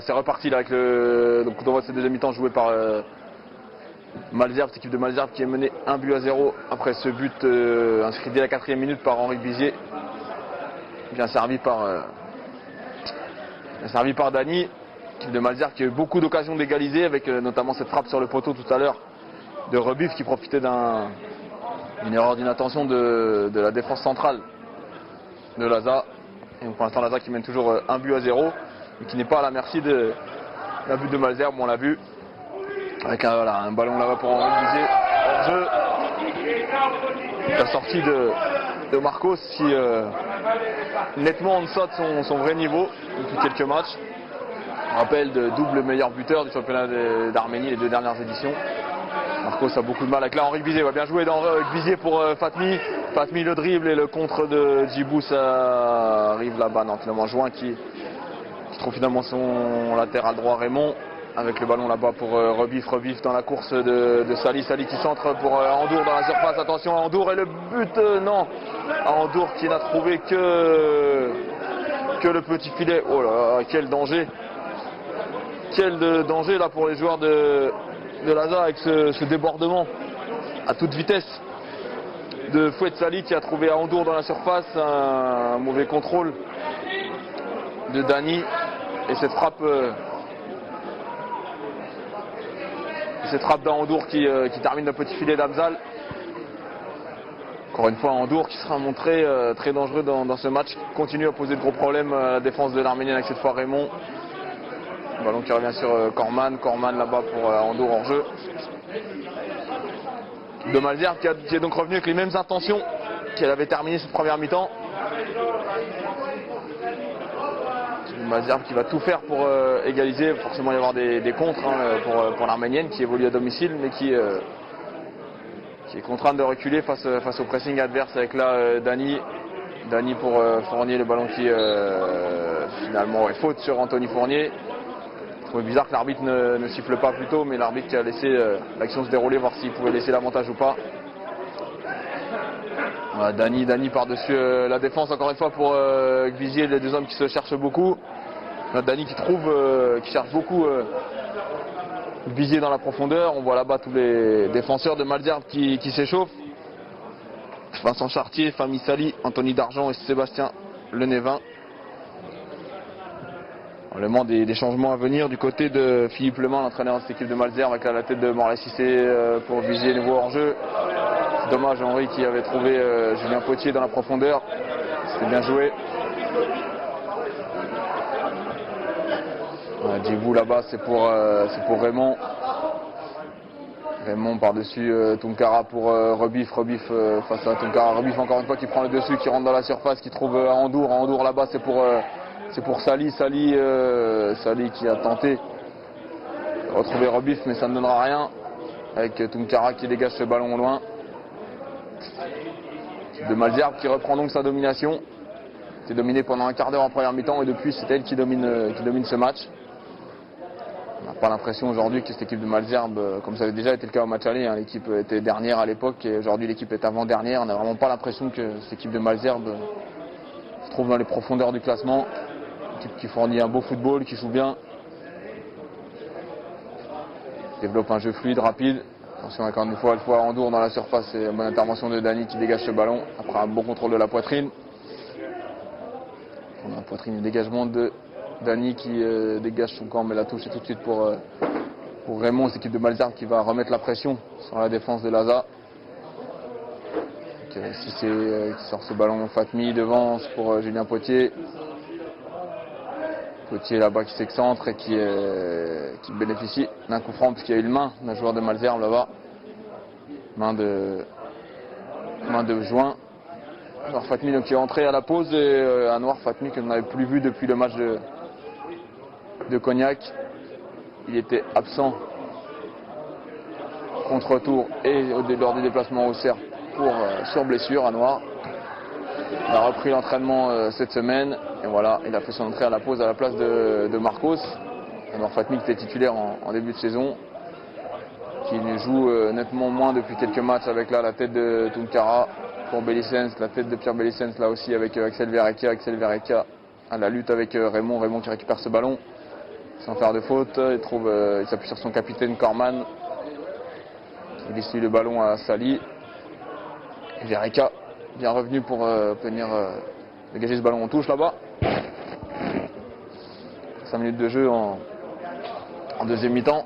c'est reparti là avec le coup d'envoi de cette deuxième mi-temps joué par Malesherbes, cette équipe de Malesherbes qui est menée 1-0 après ce but inscrit dès la 4e minute par Henri Bizier. Bien servi par Dany. L'équipe de Malesherbes qui a eu beaucoup d'occasions d'égaliser avec notamment cette frappe sur le poteau tout à l'heure de Rebif qui profitait d'une erreur d'inattention de la défense centrale de l'ASA. Et pour l'instant l'ASA qui mène toujours 1-0 et qui n'est pas à la merci de la but de Malesherbes, on l'a vu. Avec un ballon là-bas pour Henri Bizier hors jeu. La sortie de Marcos qui nettement en deçà de son vrai niveau depuis quelques matchs. On rappelle de double meilleur buteur du championnat d'Arménie les 2 dernières éditions. Marcos a beaucoup de mal avec là Henri Bizier va bien jouer avec Bizier pour Fatmi. Fatmi le dribble et le contre de Djibou, ça arrive là-bas. Non, finalement Join qui trouve finalement son latéral droit Raymond. Avec le ballon là-bas pour Rebif dans la course de Sali qui centre pour Andour dans la surface. Attention à Andour et le but, non. Andour qui n'a trouvé que le petit filet. Oh là là, quel danger. Quel danger là pour les joueurs de l'ASA avec ce débordement à toute vitesse de Fouet Sali qui a trouvé Andour dans la surface. Un mauvais contrôle de Dany et cette frappe. Cette frappe d'Andour qui termine le petit filet d'Amzal. Encore une fois, Andour qui sera montré très dangereux dans ce match. Continue à poser de gros problèmes à la défense de l'Arménienne avec cette fois Raymond. Ballon qui revient sur Korman. Korman là-bas pour Andour hors jeu. De Malesherbes qui est donc revenu avec les mêmes intentions qu'elle avait terminé cette première mi-temps. Malesherbes qui va tout faire pour égaliser, forcément y avoir des contres pour l'Arménienne qui évolue à domicile mais qui est contrainte de reculer face au pressing adverse avec là Dany pour Fournier, le ballon qui finalement est faute sur Anthony Fournier. Je trouvais bizarre que l'arbitre ne siffle pas plus tôt, mais l'arbitre qui a laissé l'action se dérouler, voir s'il pouvait laisser l'avantage ou pas. Voilà, Dany par-dessus la défense encore une fois pour Bizier, les 2 hommes qui se cherchent beaucoup. Dany qui cherche beaucoup Bizier dans la profondeur. On voit là-bas tous les défenseurs de Malesherbes qui s'échauffent. Vincent Chartier, Fami Sali, Anthony Dargent et Sébastien Lenévin. Probablement des changements à venir du côté de Philippe Leman, l'entraîneur de cette équipe de Malesherbes, avec la tête de Morlaix Cissé pour Bizier, nouveau hors-jeu. C'est dommage Henri qui avait trouvé Julien Potier dans la profondeur. C'était bien joué. Djibou là-bas c'est pour Raymond. Raymond par-dessus Tunkara pour Rebif face à Tunkara. Rebif encore une fois qui prend le dessus, qui rentre dans la surface, qui trouve Andour. Andour là-bas c'est pour Sali qui a tenté de retrouver Rebif mais ça ne donnera rien. Avec Tunkara qui dégage ce ballon au loin. De Malesherbes qui reprend donc sa domination. C'était dominé pendant un quart d'heure en première mi-temps et depuis c'est elle qui domine ce match. On n'a pas l'impression aujourd'hui que cette équipe de Malesherbes, comme ça avait déjà été le cas au match aller, l'équipe était dernière à l'époque et aujourd'hui l'équipe est avant-dernière. On n'a vraiment pas l'impression que cette équipe de Malesherbes se trouve dans les profondeurs du classement. Une équipe qui fournit un beau football, qui joue bien, développe un jeu fluide, rapide. Attention encore une fois Andour dans la surface et une bonne intervention de Dany qui dégage ce ballon après un bon contrôle de la poitrine. On a un poitrine et dégagement de Dany qui dégage son camp mais la touche est tout de suite pour Raymond, cette équipe de Malesherbes qui va remettre la pression sur la défense de l'ASA. Cissé qui sort ce ballon, Fatmi devant pour Julien Potier. Potier là-bas qui s'excentre et qui bénéficie d'un coup franc puisqu'il y a eu une main d'un joueur de Malesherbes là-bas. Main de Join. Anwar Fatmi donc, qui est entré à la pause et Anwar Fatmi que l'on n'avait plus vu depuis le match de Cognac. Il était absent contre retour et lors du déplacement au Cerf sur blessure. Anwar il a repris l'entraînement cette semaine et voilà, il a fait son entrée à la pause à la place de Marcos. Anwar Fatmi qui était titulaire en début de saison, qui joue nettement moins depuis quelques matchs avec là la tête de Tunkara pour Bellicens, la tête de Pierre Bellicens là aussi avec Axel Verrecka à la lutte avec Raymond qui récupère ce ballon. sans faire de faute. Il s'appuie sur son capitaine Korman. Il glisse le ballon à Sali. Et Verreika, bien revenu pour venir dégager ce ballon en touche là-bas. 5 minutes de jeu en deuxième mi-temps.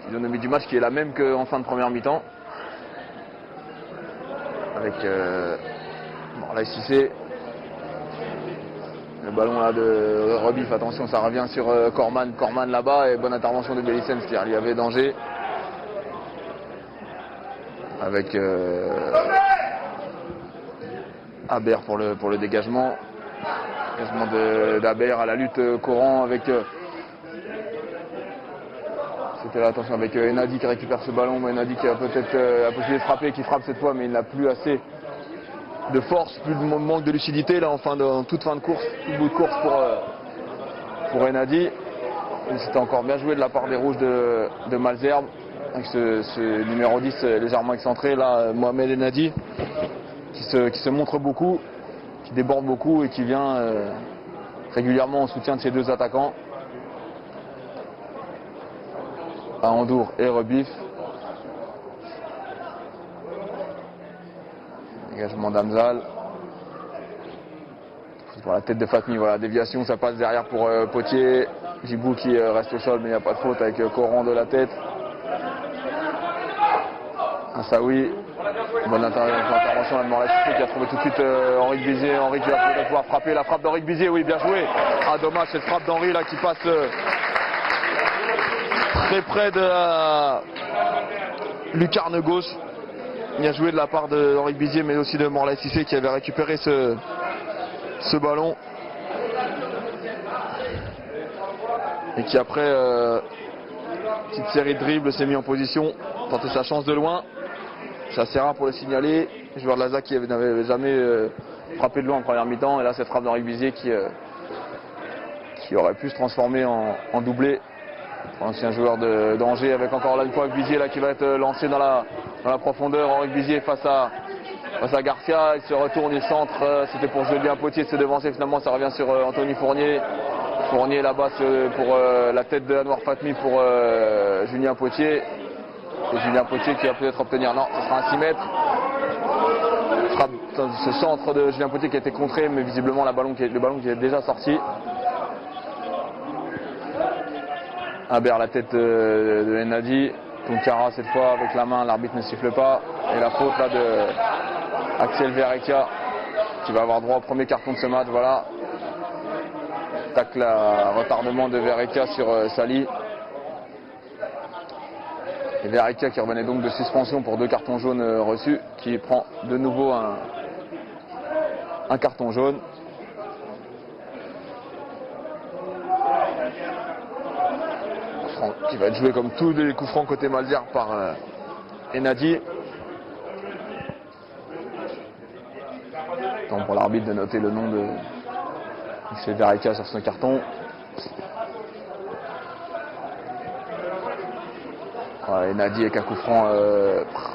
Physionomie du match qui est la même qu'en fin de première mi-temps. Avec Morlaye Cissé. Le ballon là de Rebif, attention, ça revient sur Korman. Korman là-bas et bonne intervention de Bellicens, c'est-à-dire il y avait danger. Avec Aber pour le dégagement. Dégagement d'Aber à la lutte courant avec. C'était là, attention, avec Enadi qui récupère ce ballon. Enadi qui a peut-être la possibilité de frapper, qui frappe cette fois, mais il n'a plus assez de force, plus de manque de lucidité là en toute fin de course, tout bout de course pour Enadi. C'était encore bien joué de la part des rouges de Malzerbe avec ce numéro 10 légèrement excentré là, Mohamed Enadi qui se montre beaucoup, qui déborde beaucoup et qui vient régulièrement en soutien de ses deux attaquants, Ahandour et Rebif. Dégagement d'Amzal. Pour la tête de Fatmi, voilà, déviation, ça passe derrière pour Potier. Djibou qui reste au sol, mais il n'y a pas de faute avec Coran de la tête. Assaoui, bonne intervention de Morlaye Cissé qui a trouvé tout de suite Henri Bizier. Henri qui va pouvoir frapper, la frappe d'Henri Bizier, oui, bien joué. Ah, dommage, cette frappe d'Henri là qui passe très près de la lucarne gauche. Bien joué de la part d'Henri Bizier, mais aussi de Morlaye Cissé qui avait récupéré ce ballon. Et qui après petite série de dribbles s'est mis en position, tenter sa chance de loin. C'est assez rare pour le signaler. Le joueur de l'ASA qui n'avait jamais frappé de loin en première mi-temps. Et là cette frappe d'Henri Bizier qui aurait pu se transformer en doublé. Ancien joueur d'Angers avec encore là une fois Bizier là qui va être lancé dans la profondeur. Henri Bizier face à Garcia, il se retourne, il centre, c'était pour Julien Potier de se devancer, finalement ça revient sur Anthony Fournier. Fournier là-bas pour la tête de Anouar Fatmi pour Julien Potier. Et Julien Potier qui va peut-être obtenir, non, ce sera un 6 mètres. Ce centre de Julien Potier qui a été contré, mais visiblement le ballon qui est déjà sorti. Aber la tête de Enadi. Tunkara cette fois avec la main, l'arbitre ne siffle pas. Et la faute là de Axel Verreika qui va avoir droit au premier carton de ce match. Voilà. Tacle à retardement de Verreika sur Sali. Et Verreika qui revenait donc de suspension pour 2 cartons jaunes reçus, qui prend de nouveau un carton jaune. Qui va être joué comme tous les coups francs côté Malzerbe par Enadi. Temps pour l'arbitre de noter le nom de Verreika sur son carton. Voilà, Enadi avec un coup franc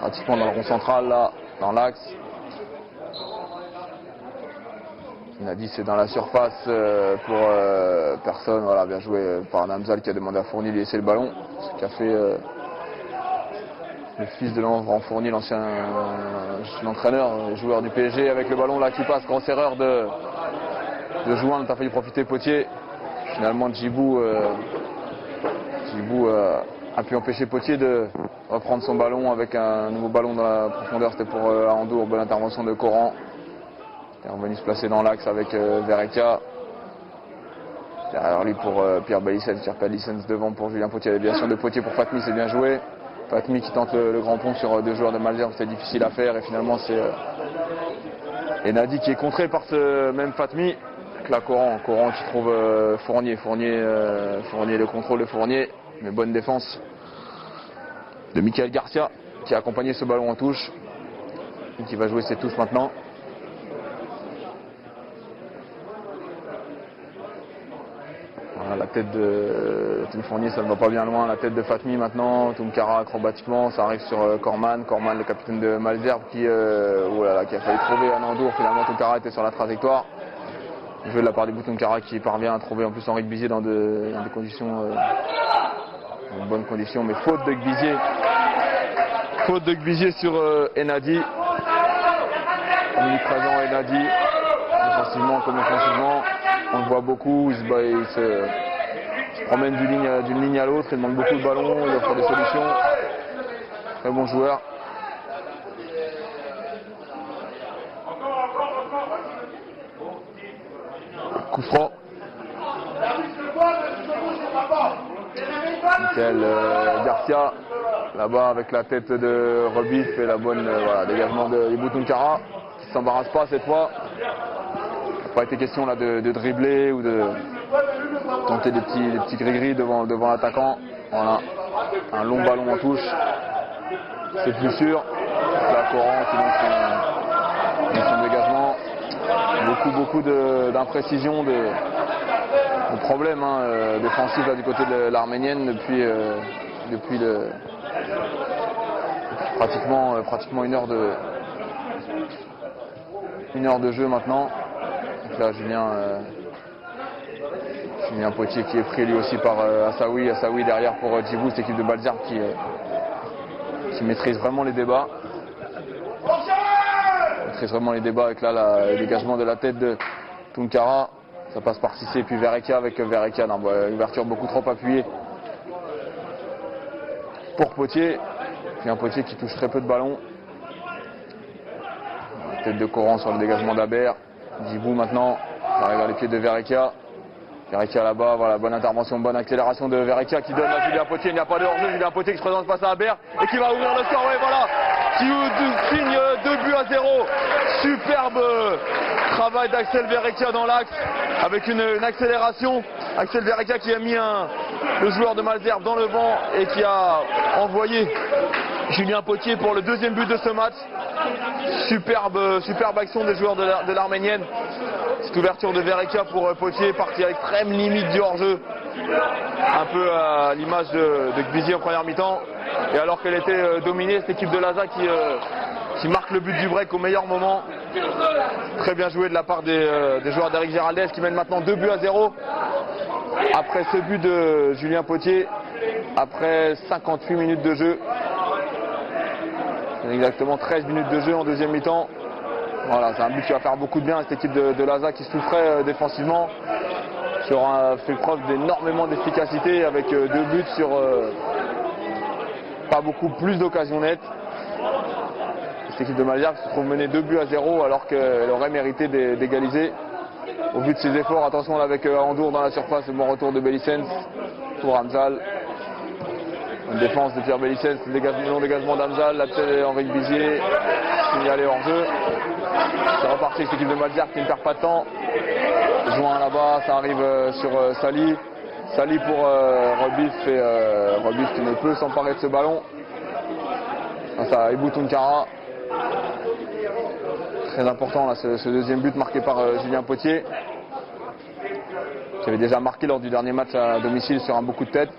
pratiquement dans le rond central là, dans l'axe. Enadi c'est dans la surface pour personne. Voilà, bien joué par Namzal qui a demandé à Fournier de laisser le ballon. Ce qu'a fait le fils de Laurent Fournier, l'ancien entraîneur, joueur du PSG, avec le ballon là qui passe. Grosse erreur de Jouin, dont a failli profiter Potier. Finalement Djibou a pu empêcher Potier de reprendre son ballon avec un nouveau ballon dans la profondeur. C'était pour Ahandour, bonne intervention de Coran. Il est revenu se placer dans l'axe avec Verreika. Derrière lui pour Pierre Bellicens. Pierre Bellicens devant pour Julien Potier. La déviation de Potier pour Fatmi, c'est bien joué. Fatmi qui tente le grand pont sur 2 joueurs de Malzerbe, c'était difficile à faire. Et finalement c'est Enadi qui est contré par ce même Fatmi. Avec la Coran qui trouve Fournier, le contrôle de Fournier. Mais bonne défense de Michael Garcia qui a accompagné ce ballon en touche. Et qui va jouer ses touches maintenant. Voilà, la tête de Fournier, ça ne va pas bien loin. La tête de Fatmi maintenant. Tunkara acrobatiquement, ça arrive sur Korman, le capitaine de Malzerbe qui a failli trouver Ahandour. Finalement Tunkara était sur la trajectoire. Joué de la part des Boutonkara qui parvient à trouver en plus Henri Gbizier dans des conditions, dans de bonnes conditions, mais faute de Gbizier. Faute de Gbizier sur Enadi. Omniprésent Enadi, défensivement comme offensivement. On le voit beaucoup, il se promène d'une ligne à l'autre, il demande beaucoup de ballons, il offre des solutions. Très bon joueur. Coup franc. Michael Garcia, là-bas avec la tête de Rebif et la bonne dégagement de Boutonkara, qui ne s'embarrasse pas cette fois. Il n'a pas été question là de dribbler ou de tenter des petits gris-gris devant l'attaquant. Voilà, un long ballon en touche, c'est plus sûr. La Coran qui donne son dégagement. Beaucoup d'imprécisions, de problèmes défensifs là, du côté de l'Arménienne depuis pratiquement une heure de jeu maintenant. Donc là Julien Potier qui est pris lui aussi par Assaoui derrière pour Djibou, cette équipe de Balzerbe qui maîtrise vraiment les débats. Avec là le dégagement de la tête de Tunkara. Ça passe par Cissé et puis Verrekia avec Verrekia. Une ouverture beaucoup trop appuyée pour Potier. Puis un Potier qui touche très peu de ballons. La tête de Coran sur le dégagement d'Aber. Djibou maintenant, il arrive à les pieds de Verrekia. Verrekia là-bas, voilà, bonne intervention, bonne accélération de Verrekia qui donne à Julien Potier. Il n'y a pas de hors-jeu, Julien Potier qui se présente face à Aber et qui va ouvrir le score. Ouais, voilà, qui signe 2-0. Superbe travail d'Axel Verrekia dans l'axe avec une accélération. Axel Verrekia qui a mis le joueur de Malzerbe dans le vent et qui a envoyé Julien Potier pour le deuxième but de ce match. Superbe action des joueurs de l'Arménienne. Cette ouverture de Verrekia pour Potier, partie à l'extrême limite du hors-jeu. Un peu à l'image de Gbizier en première mi-temps. Et alors qu'elle était dominée, cette équipe de Laza qui marque le but du break au meilleur moment. Très bien joué de la part des joueurs d'Eric Géraldès qui mènent maintenant 2-0. Après ce but de Julien Potier, après 58 minutes de jeu. Exactement 13 minutes de jeu en deuxième mi-temps. Voilà, c'est un but qui va faire beaucoup de bien à cette équipe de Laza qui souffrait défensivement, qui aura fait preuve d'énormément d'efficacité avec 2 buts sur pas beaucoup plus d'occasions nettes. Cette équipe de Malzerbe se trouve menée 2-0 alors qu'elle aurait mérité d'égaliser. Au vu de ses efforts, attention là avec Andour dans la surface, le bon retour de Bellicens pour Hamzal. Une défense de Pierre Bellicens, le long dégagement d'Hamzal, la tête Henri Gbizier, signalé hors jeu. C'est reparti avec cette équipe de Malzerbe qui ne perd pas de temps. Joint là-bas, ça arrive sur Sali. Sali pour Rebif et Rebif qui ne peut s'emparer de ce ballon. Ça, Ebou Tunkara. Très important là, ce deuxième but marqué par Julien Potier, qui avait déjà marqué lors du dernier match à domicile sur un bon coup de tête.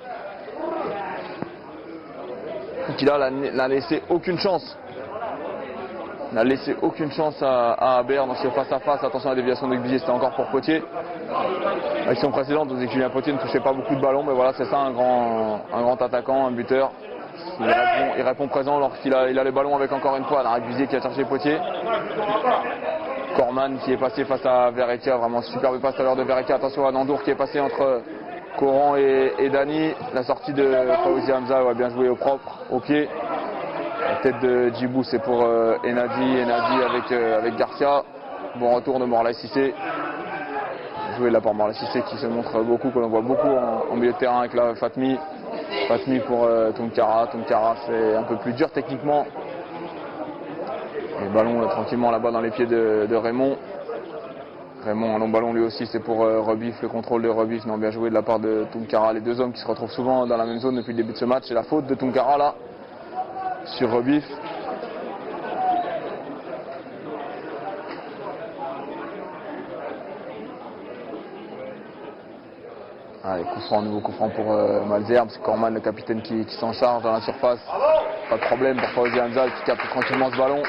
Qui là n'a laissé aucune chance. N'a laissé aucune chance à Aber dans ce face-à-face. Attention à la déviation de Gbizier, c'était encore pour Potier. L'action précédente, on disait que Julien Potier ne touchait pas beaucoup de ballons, mais voilà, c'est ça un grand attaquant, un buteur. Il répond présent lorsqu'il a les ballons avec encore une fois Henri Gbizier qui a cherché Potier. Corman qui est passé face à Verrekia, vraiment superbe passe à l'heure de Verrekia. Attention à Nandour qui est passé entre Coran et Dani. La sortie de Fawzi Hamza, ouais, bien joué au propre, au pied. La tête de Djibou, c'est pour Enadi avec Garcia. Bon retour de Morlaï Cissé. Joué là par Morlaï Cissé qui se montre beaucoup, que l'on voit beaucoup en milieu de terrain avec la Fatmi. Fatmi pour Tunkara. Tunkara, c'est un peu plus dur techniquement. Le ballon tranquillement là-bas dans les pieds de Raymond. Raymond, un long ballon lui aussi, c'est pour Rebif, le contrôle de Rebif, non bien joué de la part de Tunkara. Les deux hommes qui se retrouvent souvent dans la même zone depuis le début de ce match. C'est la faute de Tunkara là, sur Rebif. Allez, nouveau coup franc pour Malzerbe, c'est Corman le capitaine qui s'en charge dans la surface. Pas de problème pour Fawzi Hamza qui capte tranquillement ce ballon.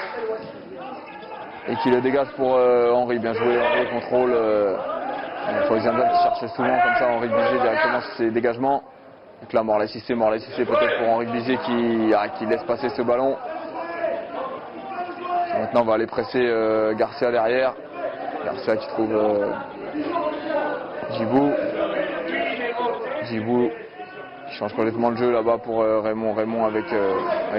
Et qui le dégage pour Henri, bien joué, Henri contrôle Fawzi Hamzal qui cherchait souvent comme ça Henri Bizier directement sur ses dégagements. Donc là Morlaye Cissé peut-être pour Henri Bizier qui laisse passer ce ballon. Maintenant on va aller presser Garcia derrière. Garcia qui trouve Djibou. Djibou qui change complètement le jeu là-bas pour Raymond. Raymond avec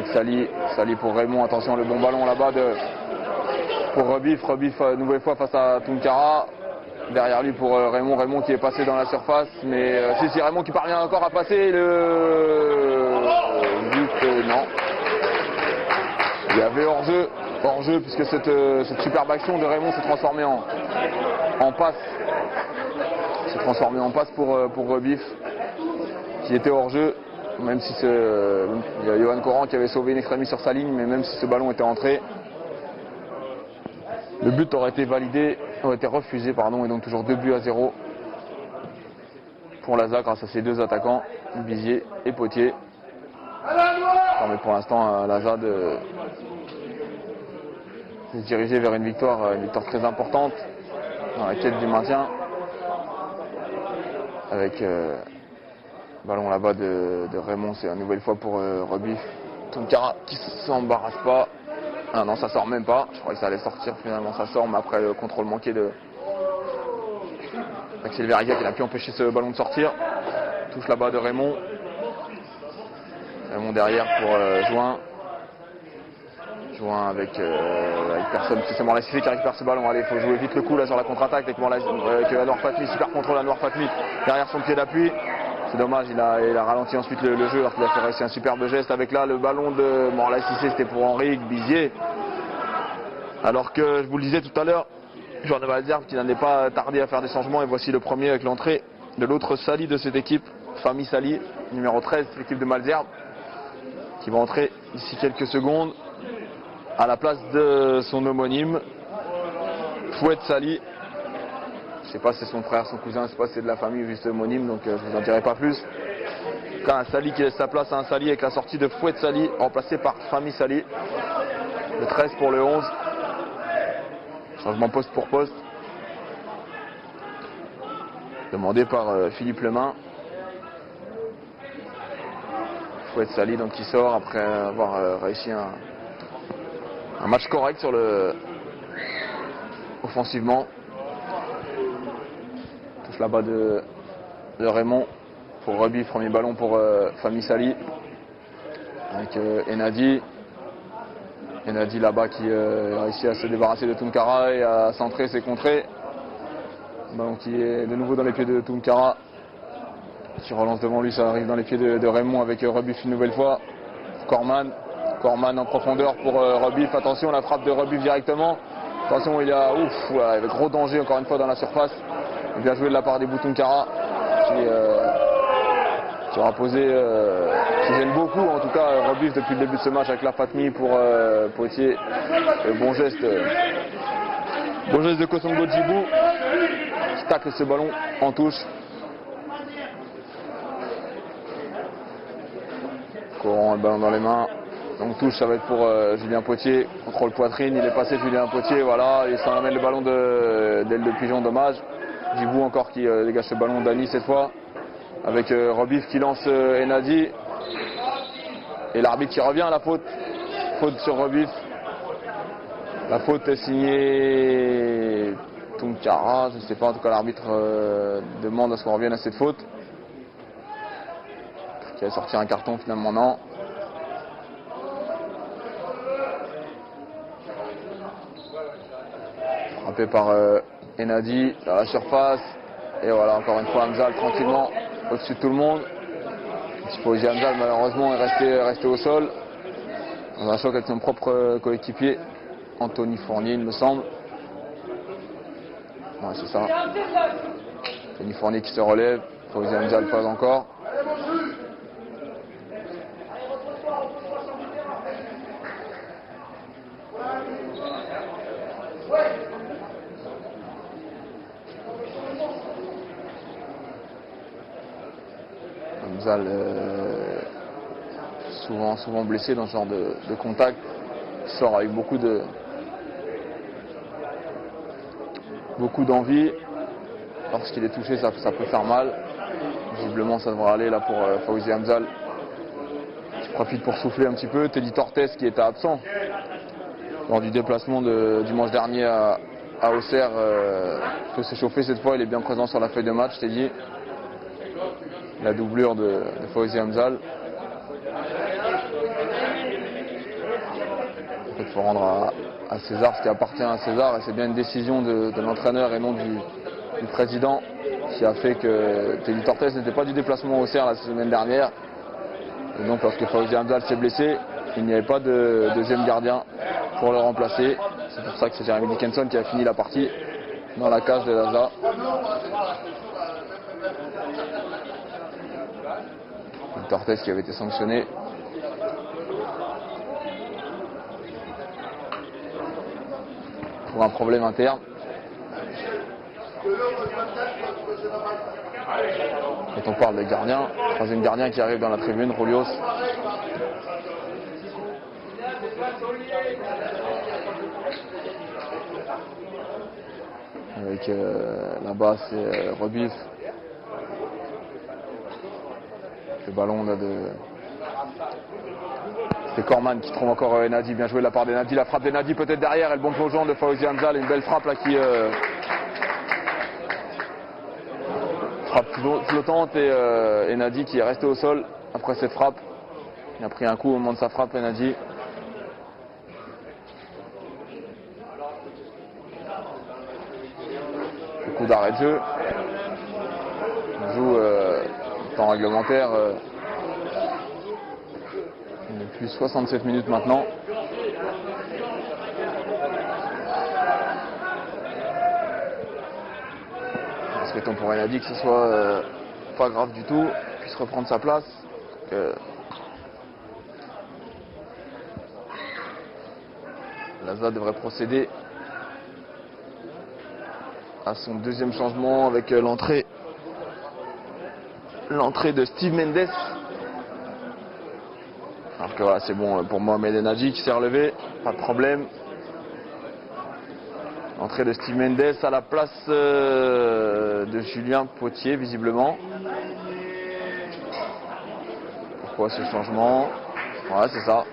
Sali. Sali pour Raymond. Attention le bon ballon là-bas pour Rebif. Rebif nouvelle fois face à Tounkara. Derrière lui pour Raymond. Raymond qui est passé dans la surface. Mais c'est Raymond qui parvient encore à passer. Non. Il y avait hors-jeu puisque cette superbe action de Raymond s'est transformée en passe. S'est transformée en passe pour Rebif qui était hors-jeu. Même si il y a Johan Coran qui avait sauvé une extrémie sur sa ligne, mais même si ce ballon était entré, le but aurait été refusé, et donc toujours 2-0 pour l'ASA grâce à ces deux attaquants, Bizier et Potier. Mais pour l'instant, l'ASA de se diriger vers une victoire très importante dans la quête du maintien. Avec ballon là-bas de Raymond, c'est une nouvelle fois pour Rebif. Tounkara qui s'embarrasse pas. Ah non, ça sort même pas. Je crois que ça allait sortir, finalement ça sort, mais après le contrôle manqué de Axel Verriga qui n'a pu empêcher ce ballon de sortir. Touche là-bas de Raymond. Raymond derrière pour Join. Join avec personne, c'est Morlaye Cissé qui récupère ce ballon. Allez, il faut jouer vite le coup là sur la contre-attaque avec Anwar Fatmi, super contrôle Anwar Fatmi derrière son pied d'appui. C'est dommage, il a ralenti ensuite le jeu alors qu'il a fait réussir un superbe geste avec là le ballon de Morlaye Cissé, c'était pour Henri Bizier. Alors que je vous le disais tout à l'heure, joueur de Malzerbe qui n'en est pas tardé à faire des changements, et voici le premier avec l'entrée de l'autre Sali de cette équipe, Fahmi Sali, numéro 13 de l'équipe de Malzerbe, qui va entrer d'ici quelques secondes à la place de son homonyme, Foued Sali. Je ne sais pas si c'est son frère, son cousin, je ne sais pas si c'est de la famille ou juste homonyme, donc je ne vous en dirai pas plus. Quand un Sali qui laisse sa place à un Sali avec la sortie de Foued Sali, remplacé par Fahmi Sali. Le 13 pour le 11. Changement poste pour poste. Demandé par Philippe Lemain. Foued Sali donc qui sort après avoir réussi un match correct sur offensivement. Touche là-bas de Raymond pour Rebif, premier ballon pour Fahmi Sali avec Enadi. Enadi là-bas qui a réussi à se débarrasser de Tounkara et à centrer ses contrées. Ballon qui est de nouveau dans les pieds de Tounkara qui relance devant lui, ça arrive dans les pieds de Raymond avec Rebif une nouvelle fois. Korman en profondeur pour Rebif, attention la frappe de Rebif directement. Attention, il y a gros danger encore une fois dans la surface. Bien joué de la part des Tounkara qui aura posé, qui gêne beaucoup en tout cas Rebif depuis le début de ce match avec la Fatmi pour Potier. Bon geste de Kosongo Djibou qui tacle ce ballon en touche. Courant le ballon dans les mains. Donc touche, ça va être pour Julien Potier. Contrôle poitrine, il est passé Julien Potier, voilà, et ça ramène le ballon d'aile de pigeon, dommage. Djibou encore qui dégage ce ballon d'Ani cette fois. Avec Rebif qui lance Enadi. Et l'arbitre qui revient à la faute. Faute sur Rebif. La faute est signée Tounkara, je ne sais pas, en tout cas l'arbitre demande à ce qu'on revienne à cette faute. Qui va sortir un carton finalement, non. Frappé par Enadi à la surface. Et voilà, encore une fois Hamzal tranquillement au-dessus de tout le monde. Fawzi Hamzal malheureusement est resté au sol. Dans un choc avec son propre coéquipier, Anthony Fournier il me semble. Ouais, c'est ça. Anthony Fournier qui se relève. Fawzi Hamzal pas encore. Hamzal souvent blessé dans ce genre de contact, il sort avec beaucoup d'envie. lorsqu'il est touché, ça peut faire mal. Visiblement, ça devrait aller là pour Fawzi Hamzal, qui profite pour souffler un petit peu. Teddy Tortes, qui était absent lors du déplacement de dimanche dernier à Auxerre, peut s'échauffer cette fois. Il est bien présent sur la feuille de match, Teddy. La doublure de Fawzi Hamzal. Il faut rendre à César ce qui appartient à César, et c'est bien une décision de l'entraîneur et non du président qui a fait que Teddy Tortes n'était pas du déplacement au Auxerre la semaine dernière. Et donc lorsque Fawzi Hamzal s'est blessé, il n'y avait pas de deuxième gardien pour le remplacer. C'est pour ça que c'est Jeremy Dickinson qui a fini la partie dans la cage de Laza. Tortes qui avait été sanctionné. Pour un problème interne. Quand on parle des gardiens, troisième gardien qui arrive dans la tribune, Rolios. Avec là-bas c'est Rebif. Le ballon là c'est Corman qui trouve encore Enadi. Bien joué de la part d'Enadi. La frappe d'Enadi peut-être derrière. Et le bon plongeon de Fawzi Hamzal. Une belle frappe là qui frappe flottante. Et Enadi qui est resté au sol après cette frappe. Il a pris un coup au moment de sa frappe, Enadi. Le coup d'arrêt de jeu. On joue temps réglementaire. Depuis 67 minutes maintenant. Souhaitons pour Enadi que ce soit pas grave du tout, puisse reprendre sa place. Laza devrait procéder à son deuxième changement avec l'entrée de Steve Mendes. Alors que voilà, c'est bon pour Mohamed Enadi qui s'est relevé, pas de problème. Entrée de Steve Mendes à la place de Julien Potier, visiblement. Pourquoi ce changement? Ouais, c'est ça.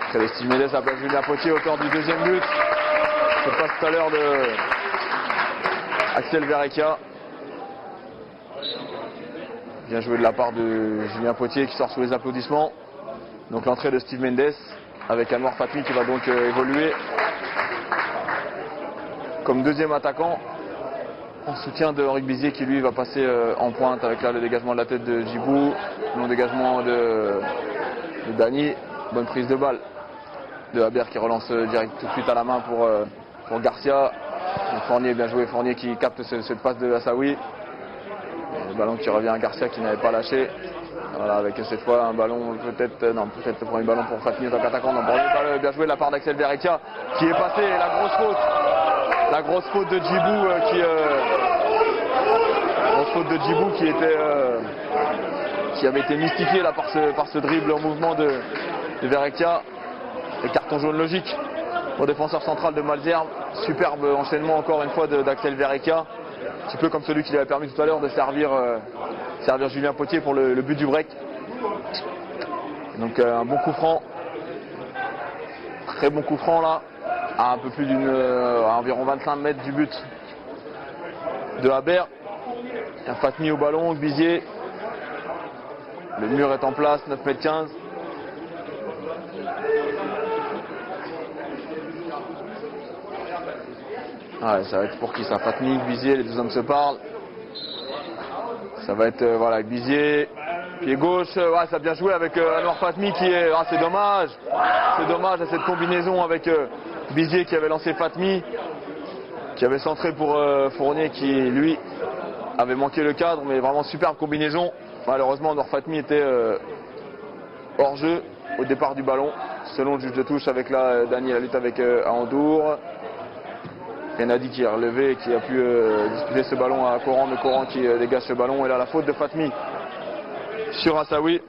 Entrée de Steve Mendes à la place de Julien Potier, auteur du deuxième but. Je passe tout à l'heure de Axel Verrecchia. Bien joué de la part de Julien Potier qui sort sous les applaudissements. Donc l'entrée de Steve Mendes avec Anwar Fatmi qui va donc évoluer comme deuxième attaquant en soutien de Henri Bizier qui lui va passer en pointe avec là le dégagement de la tête de Djibou, le dégagement de Dany. Bonne prise de balle de Haber qui relance direct tout de suite à la main pour Garcia. Donc Fournier, bien joué, Fournier qui capte cette passe de Hassaoui. Le ballon qui revient à Garcia qui n'avait pas lâché. Voilà, avec cette fois un ballon peut-être le premier ballon pour Fatmi en tant qu'attaquant. Bien joué de la part d'Axel Verrecchia qui est passé, la grosse faute de Djibou qui avait été mystifié là par ce dribble en mouvement de Verrecchia. Et carton jaune logique au défenseur central de Malesherbes. Superbe enchaînement encore une fois d'Axel Verrecchia. Un petit peu comme celui qui lui avait permis tout à l'heure de servir Julien Potier pour le but du break. Donc un bon coup franc. Très bon coup franc là. À un peu plus à environ 25 mètres du but de Haber. Il y a Fatmi au ballon, Bizier. Le mur est en place, 9 mètres 15. Ouais, ça va être pour qui ça? Fatmi, Bizier, les deux hommes se parlent. Ça va être voilà, avec Bizier. Pied gauche, ouais, ça a bien joué avec Anwar Fatmi qui est. Ah, c'est dommage. C'est dommage à cette combinaison avec Bizier qui avait lancé Fatmi, qui avait centré pour Fournier qui lui avait manqué le cadre, mais vraiment superbe combinaison. Malheureusement, Anwar Fatmi était hors jeu au départ du ballon, selon le juge de touche avec Dany, la lutte avec Ahandour. Enadi qui est relevé et qui a pu disputer ce ballon à Coran, mais Coran qui dégage ce ballon. Et là, la faute de Fatmi sur Hassaoui.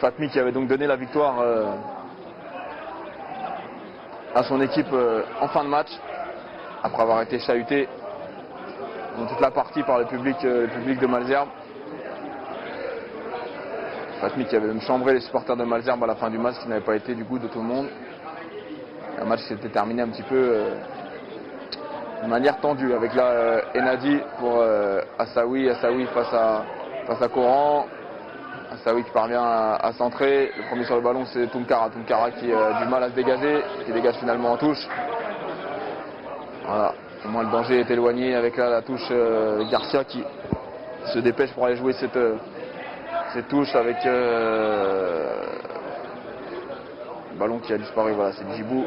Fatmi qui avait donc donné la victoire à son équipe en fin de match, après avoir été chahuté dans toute la partie par le public de Malesherbes. Fatmi qui avait même chambré les supporters de Malesherbes à la fin du match, qui n'avait pas été du goût de tout le monde. Un match qui s'était terminé un petit peu de manière tendue, avec là Enadi pour Assaoui face à Coran. Assaoui qui parvient à centrer. Le premier sur le ballon, c'est Tunkara qui a du mal à se dégager, qui dégage finalement en touche. Voilà, au moins le danger est éloigné avec là la touche Garcia qui se dépêche pour aller jouer cette touche avec le ballon qui a disparu. Voilà, c'est Djibou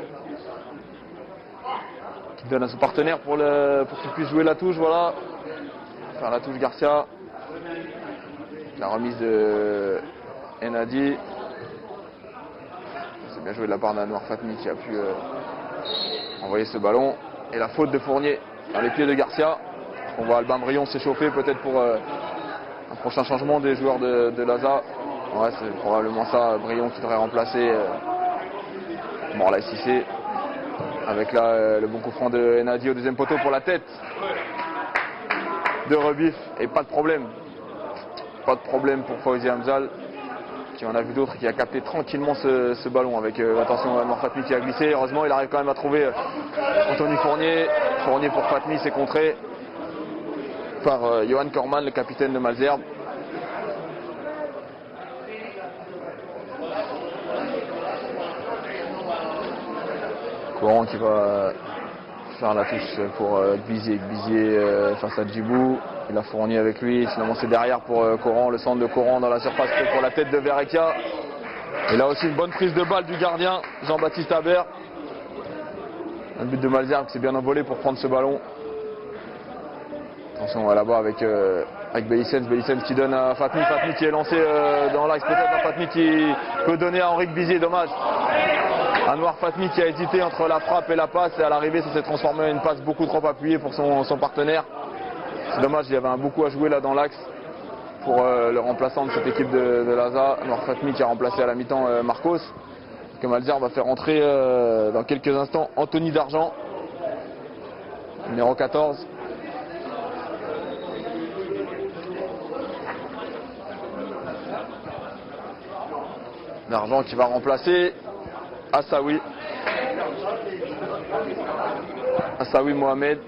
qui donne à son partenaire pour qu'il puisse jouer la touche. Voilà, faire la touche Garcia. La remise de Enadi. C'est bien joué de la part d'Anwar Fatmi qui a pu envoyer ce ballon. Et la faute de Fournier dans les pieds de Garcia. On voit Albin Brion s'échauffer peut-être pour un prochain changement des joueurs de Laza. Ouais, c'est probablement ça, Brion qui devrait remplacer Morlaï Cissé. Avec là le bon coup franc de Enadi au deuxième poteau pour la tête de Rebif. Et pas de problème. Pas de problème pour Fawzi Hamzal, qui en a vu d'autres, qui a capté tranquillement ce ballon avec attention à Anwar Fatmi qui a glissé. Heureusement, il arrive quand même à trouver Anthony Fournier. Fournier pour Fatmi, c'est contré par Johan Korman, le capitaine de Malesherbes. Coran qui va faire la touche pour Gbizier face à Djibou. Il a Fournier avec lui, finalement c'est derrière pour Coran, le centre de Coran dans la surface pour la tête de Verrekia. Et là aussi une bonne prise de balle du gardien Jean-Baptiste Aber. Un but de Malesherbes qui s'est bien envolé pour prendre ce ballon. Attention là-bas avec Bellicens qui donne à Fatmi qui est lancé dans l'axe, peut-être à Fatmi qui peut donner à Henri Gbizier, dommage. Anwar Fatmi qui a hésité entre la frappe et la passe, et à l'arrivée ça s'est transformé en une passe beaucoup trop appuyée pour son partenaire. C'est dommage, il y avait beaucoup à jouer là dans l'axe pour le remplaçant de cette équipe de Laza, Anwar Fatmi qui a remplacé à la mi-temps Marcos. Que Malesherbes va faire entrer dans quelques instants Anthony Dargent, numéro 14. Dargent qui va remplacer Assaoui Mohamed.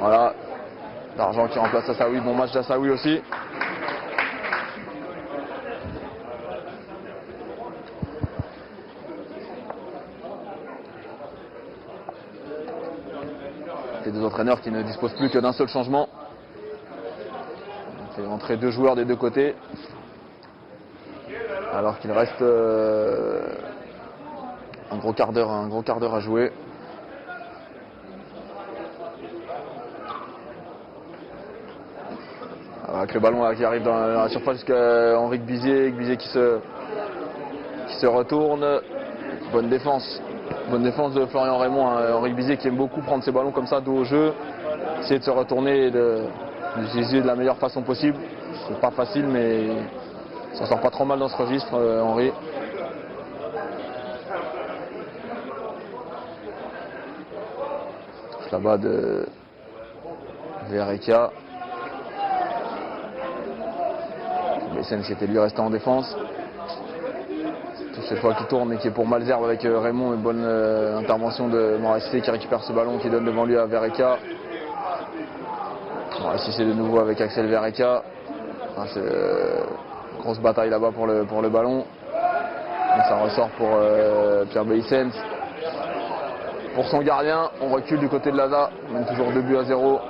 Voilà, Dargent qui remplace Assaoui, bon match d'Assaoui aussi. C'est deux entraîneurs qui ne disposent plus que d'un seul changement. On fait entrer deux joueurs des deux côtés. Alors qu'il reste un gros quart d'heure à jouer. Avec le ballon qui arrive dans la surface jusqu'à Henri Gbizier qui se retourne. Bonne défense de Florian Raymond, hein. Henri Gbizier qui aime beaucoup prendre ses ballons comme ça, dos au jeu, essayer de se retourner et d'utiliser de la meilleure façon possible. C'est pas facile, mais il s'en sort pas trop mal dans ce registre, Henri. Là-bas de Verrekia. Bellicens qui était lui resté en défense. Cette fois qui tourne et qui est pour Malesherbes avec Raymond, une bonne intervention de Morlaï Cissé qui récupère ce ballon, qui donne devant lui à Verrekia. Morlaï Cissé de nouveau avec Axel Verrekia. Enfin, c'est une grosse bataille là-bas pour le ballon. Et ça ressort pour Pierre Bellicens. Pour son gardien, on recule du côté de Laza, on mène toujours 2-0.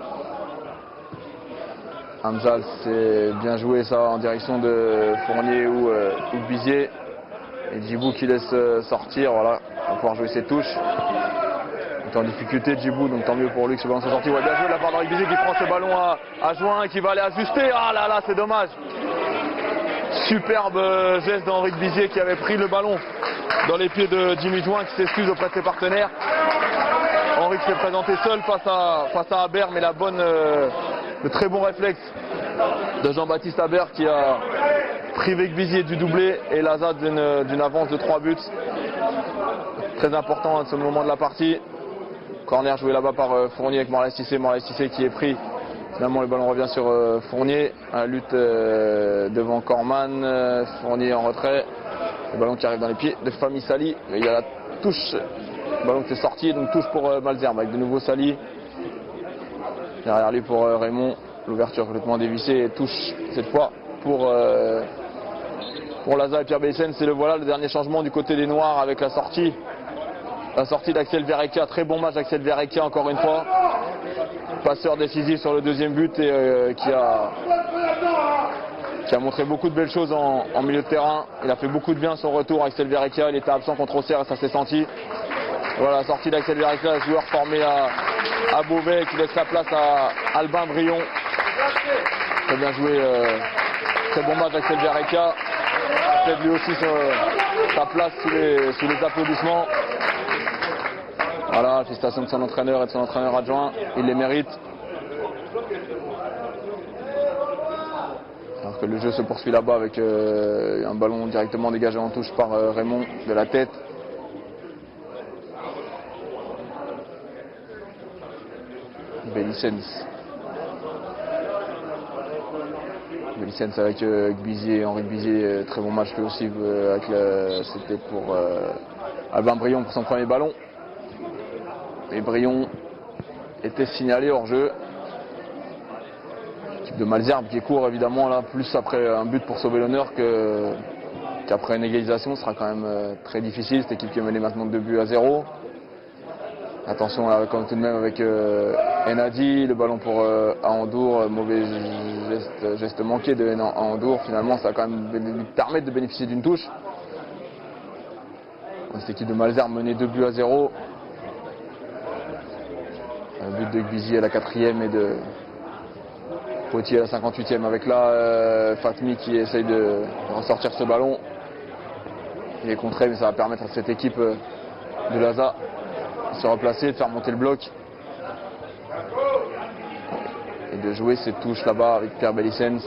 Hamzal, c'est bien joué ça en direction de Fournier ou Gbizier. Et Djibou qui laisse sortir, voilà, on va pouvoir jouer ses touches. Il est en difficulté Djibou, donc tant mieux pour lui que ce ballon soit sorti. Ouais, bien joué de la part d'Henri Gbizier qui prend ce ballon à Juin et qui va aller ajuster. Ah là là, c'est dommage. Superbe geste d'Henri Gbizier qui avait pris le ballon dans les pieds de Jimmy Juin, qui s'excuse auprès de ses partenaires. Henri qui s'est présenté seul face à Aber, mais le très bon réflexe de Jean-Baptiste Aber qui a privé Gbizier du doublé et Laza d'une avance de 3 buts. Très important à ce moment de la partie. Corner joué là-bas par Fournier avec Morlaes Tissé qui est pris. Finalement le ballon revient sur Fournier. La lutte devant Corman. Fournier en retrait. Le ballon qui arrive dans les pieds de Fahmi Sali. Et il y a la touche. Le ballon qui est sorti, donc touche pour Malzerbe avec de nouveau Sali. Derrière lui pour Raymond. L'ouverture complètement dévissée et touche cette fois pour Laza et Pierre Bellissens. C'est le dernier changement du côté des Noirs avec la sortie d'Axel Verrecchia. Très bon match d'Axel Verrecchia encore une fois. Passeur décisif sur le deuxième but et qui a montré beaucoup de belles choses en milieu de terrain. Il a fait beaucoup de bien son retour. Axel Verrecchia, il était absent contre Auxerre et ça s'est senti. Voilà, sortie d'Axel Verrecchia, joueur formé à Beauvais qui laisse la place à Albin Brion. Très bien joué, très bon match d'Axel Verrecchia. Peut-être lui aussi sa place sous les applaudissements. Voilà, félicitations de son entraîneur et de son entraîneur adjoint, il les mérite. Alors que le jeu se poursuit là-bas avec un ballon directement dégagé en touche par Raymond de la tête. Bellissens avec Gbizier, Henri Gbizier, très bon match lui aussi. C'était pour Albin Brion pour son premier ballon. Et Brion était signalé hors jeu. L'équipe de Malzerbe qui court évidemment là, plus après un but pour sauver l'honneur qu'après une égalisation. Ce sera quand même très difficile. Cette équipe qui est menée maintenant de 2-0. Attention là, comme tout de même avec Enadi, le ballon pour Ahandour, mauvais geste manqué de Ahandour. Finalement ça va quand même lui permettre de bénéficier d'une touche. Cette équipe de Malzerbe menée 2-0. Un but de Gbizier à la 4e et de Potier à la 58e avec là Fatmi qui essaye de ressortir ce ballon. Il est contré mais ça va permettre à cette équipe de Laza de se replacer, de faire monter le bloc et de jouer cette touche là-bas avec Pierre Bellissens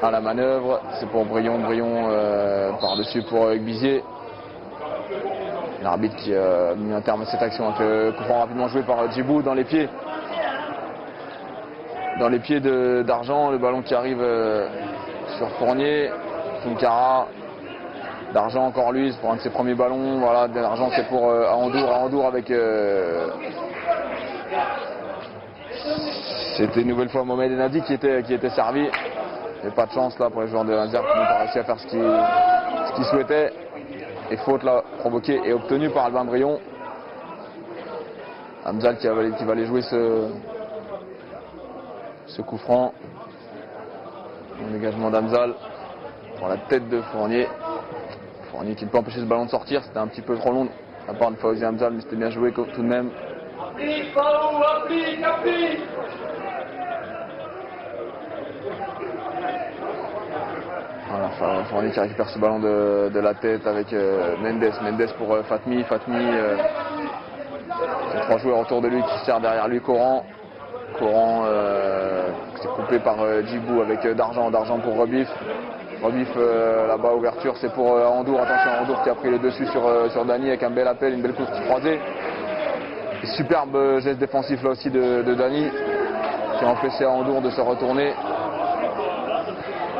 à la manœuvre. C'est pour Brion par-dessus pour Gbizier. L'arbitre qui a mis un terme à cette action avec le coup franc rapidement joué par Djibou dans les pieds. Dans les pieds d'Argent, le ballon qui arrive sur Fournier, Tunkara, d'Argent encore lui, c'est pour un de ses premiers ballons. Voilà, d'Argent c'est pour Ahandour avec. C'était une nouvelle fois Mohamed Enadi qui était servi. Il n'y a pas de chance là pour les joueurs de Malzerbe qui n'ont pas réussi à faire ce qu'ils souhaitaient. Et faute là provoquée et obtenue par Albin Brion. Hamzal qui va aller jouer ce coup franc. Le dégagement d'Hamzal pour la tête de Fournier. Fournier qui ne peut empêcher ce ballon de sortir. C'était un petit peu trop long de la part de Fawzi Hamzal, mais c'était bien joué tout de même. Voilà, Fournier qui récupère ce ballon de la tête avec Mendes pour Fatmi. C'est trois joueurs autour de lui qui serrent derrière lui. Coran c'est coupé par Djibou avec d'Argent pour Rebif. Là-bas ouverture c'est pour Ahandour. Attention, Ahandour qui a pris le dessus sur Dany avec un bel appel, une belle course croisée. Et superbe geste défensif là aussi de Dany qui a empêché Ahandour de se retourner